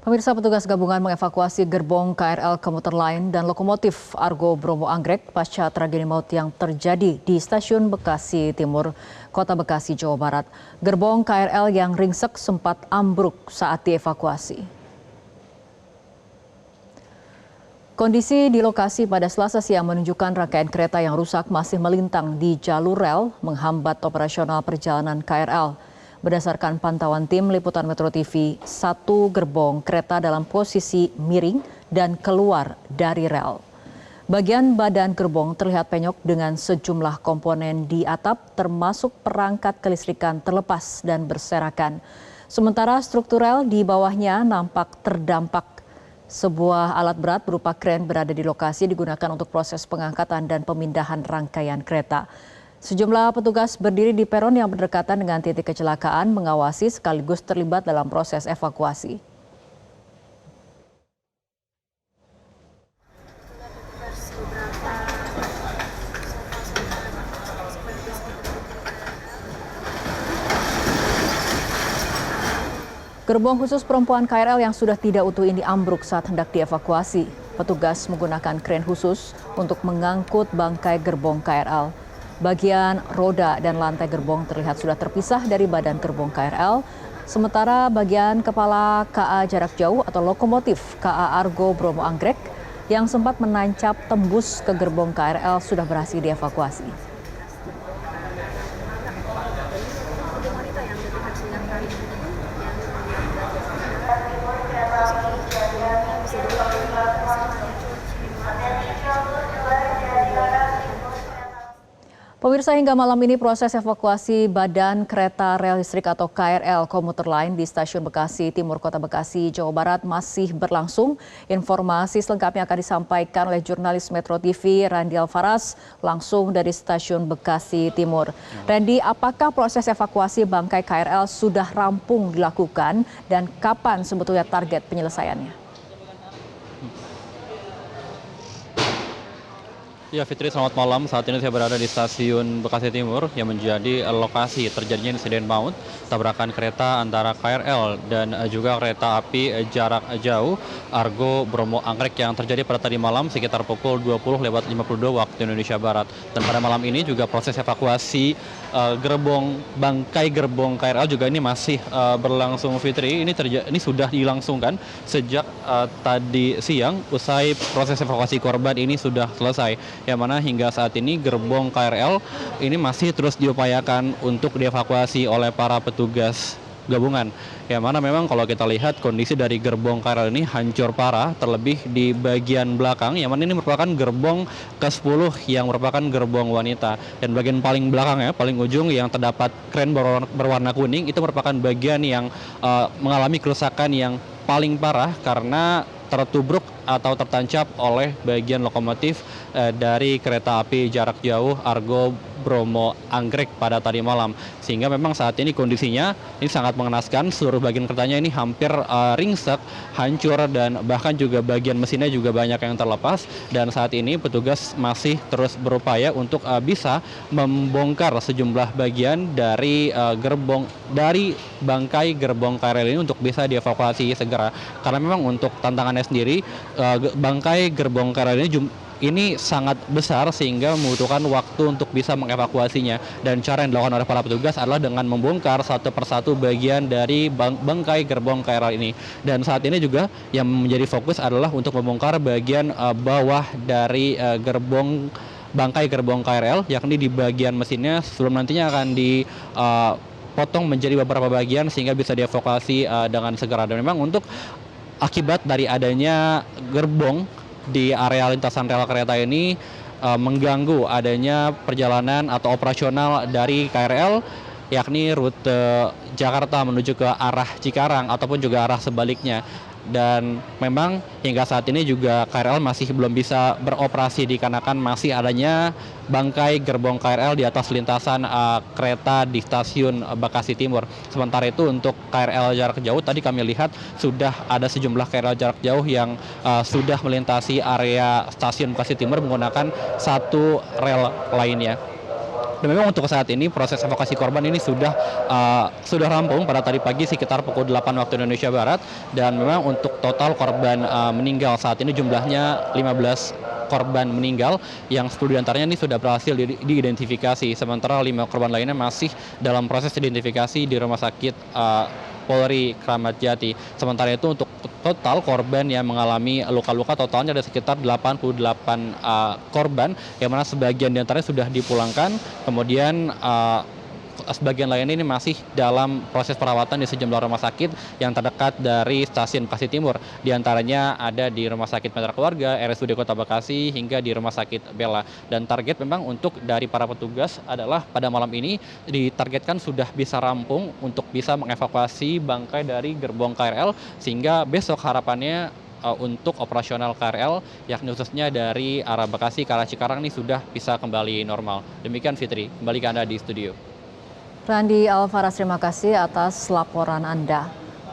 Pemirsa, petugas gabungan mengevakuasi gerbong KRL komuter lain dan lokomotif Argo Bromo Anggrek pasca tragedi maut yang terjadi di Stasiun Bekasi Timur, Kota Bekasi, Jawa Barat. Gerbong KRL yang ringsek sempat ambruk saat dievakuasi. Kondisi di lokasi pada Selasa siang menunjukkan rangkaian kereta yang rusak masih melintang di jalur rel menghambat operasional perjalanan KRL. Berdasarkan pantauan tim Liputan Metro TV, satu gerbong kereta dalam posisi miring dan keluar dari rel. Bagian badan gerbong terlihat penyok dengan sejumlah komponen di atap termasuk perangkat kelistrikan terlepas dan berserakan. Sementara struktural di bawahnya nampak terdampak. Sebuah alat berat berupa kren berada di lokasi digunakan untuk proses pengangkatan dan pemindahan rangkaian kereta. Sejumlah petugas berdiri di peron yang berdekatan dengan titik kecelakaan mengawasi sekaligus terlibat dalam proses evakuasi. Gerbong khusus perempuan KRL yang sudah tidak utuh ini ambruk saat hendak dievakuasi. Petugas menggunakan kren khusus untuk mengangkut bangkai gerbong KRL. Bagian roda dan lantai gerbong terlihat sudah terpisah dari badan gerbong KRL, sementara bagian kepala KA jarak jauh atau lokomotif KA Argo Bromo Anggrek yang sempat menancap tembus ke gerbong KRL sudah berhasil dievakuasi. Pemirsa, hingga malam ini proses evakuasi badan kereta rel listrik atau KRL komuter lain di Stasiun Bekasi Timur, Kota Bekasi, Jawa Barat masih berlangsung. Informasi selengkapnya akan disampaikan oleh jurnalis Metro TV Randy Alfaras langsung dari Stasiun Bekasi Timur. Randy, apakah proses evakuasi bangkai KRL sudah rampung dilakukan dan kapan sebetulnya target penyelesaiannya? Ya, Fitri, selamat malam. Saat ini saya berada di Stasiun Bekasi Timur yang menjadi lokasi terjadinya insiden maut tabrakan kereta antara KRL dan juga kereta api jarak jauh Argo Bromo Anggrek yang terjadi pada tadi malam sekitar pukul 20.52 waktu Indonesia Barat. Dan pada malam ini juga proses evakuasi bangkai gerbong KRL juga ini masih berlangsung, Fitri. Ini sudah dilangsungkan sejak tadi siang usai proses evakuasi korban ini sudah selesai. Yang mana hingga saat ini gerbong KRL ini masih terus diupayakan untuk dievakuasi oleh para petugas gabungan. Yang mana memang kalau kita lihat kondisi dari gerbong KRL ini hancur parah, terlebih di bagian belakang, yang mana ini merupakan gerbong ke-10 yang merupakan gerbong wanita. Dan bagian paling belakang paling ujung yang terdapat kren berwarna kuning, itu merupakan bagian yang mengalami kerusakan yang paling parah karena tertubruk atau tertancap oleh bagian lokomotif dari kereta api jarak jauh Argo Bromo Anggrek pada tadi malam. Sehingga memang saat ini kondisinya ini sangat mengenaskan, seluruh bagian keretanya ini hampir ringsek, hancur, dan bahkan juga bagian mesinnya juga banyak yang terlepas. Dan saat ini petugas masih terus berupaya untuk bisa membongkar sejumlah bagian dari bangkai gerbong KRL ini untuk bisa dievakuasi segera. Karena memang untuk tantangannya sendiri, bangkai gerbong KRL ini sangat besar sehingga membutuhkan waktu untuk bisa mengevakuasinya. Dan cara yang dilakukan oleh para petugas adalah dengan membongkar satu persatu bagian dari bangkai gerbong KRL ini. Dan saat ini juga yang menjadi fokus adalah untuk membongkar bagian bawah dari bangkai gerbong KRL, yakni di bagian mesinnya, sebelum nantinya akan dipotong menjadi beberapa bagian sehingga bisa dievakuasi dengan segera. Dan memang untuk akibat dari adanya gerbong di area lintasan rel kereta ini mengganggu adanya perjalanan atau operasional dari KRL, yakni rute Jakarta menuju ke arah Cikarang ataupun juga arah sebaliknya. Dan memang hingga saat ini juga KRL masih belum bisa beroperasi dikarenakan masih adanya bangkai gerbong KRL di atas lintasan kereta di Stasiun Bekasi Timur. Sementara itu untuk KRL jarak jauh tadi kami lihat sudah ada sejumlah KRL jarak jauh yang sudah melintasi area Stasiun Bekasi Timur menggunakan satu rel lainnya. Dan memang untuk saat ini proses evakuasi korban ini sudah rampung pada tadi pagi sekitar pukul 8 waktu Indonesia Barat, dan memang untuk total korban meninggal saat ini jumlahnya 15 korban meninggal, yang 10 diantaranya ini sudah berhasil diidentifikasi, sementara 5 korban lainnya masih dalam proses identifikasi di Rumah Sakit Polri Kramat Jati. Sementara itu untuk total korban yang mengalami luka-luka totalnya ada sekitar 88 korban, yang mana sebagian diantaranya sudah dipulangkan, kemudian sebagian lainnya ini masih dalam proses perawatan di sejumlah rumah sakit yang terdekat dari stasiun Bekasi Timur. Di antaranya ada di Rumah Sakit Mitra Keluarga, RSUD Kota Bekasi, hingga di Rumah Sakit Bella. Dan target memang untuk dari para petugas adalah pada malam ini ditargetkan sudah bisa rampung untuk bisa mengevakuasi bangkai dari gerbong KRL, sehingga besok harapannya untuk operasional KRL, yakni khususnya dari arah Bekasi ke arah Cikarang ini sudah bisa kembali normal. Demikian Fitri, kembali ke Anda di studio. Randi Alvaras, terima kasih atas laporan Anda.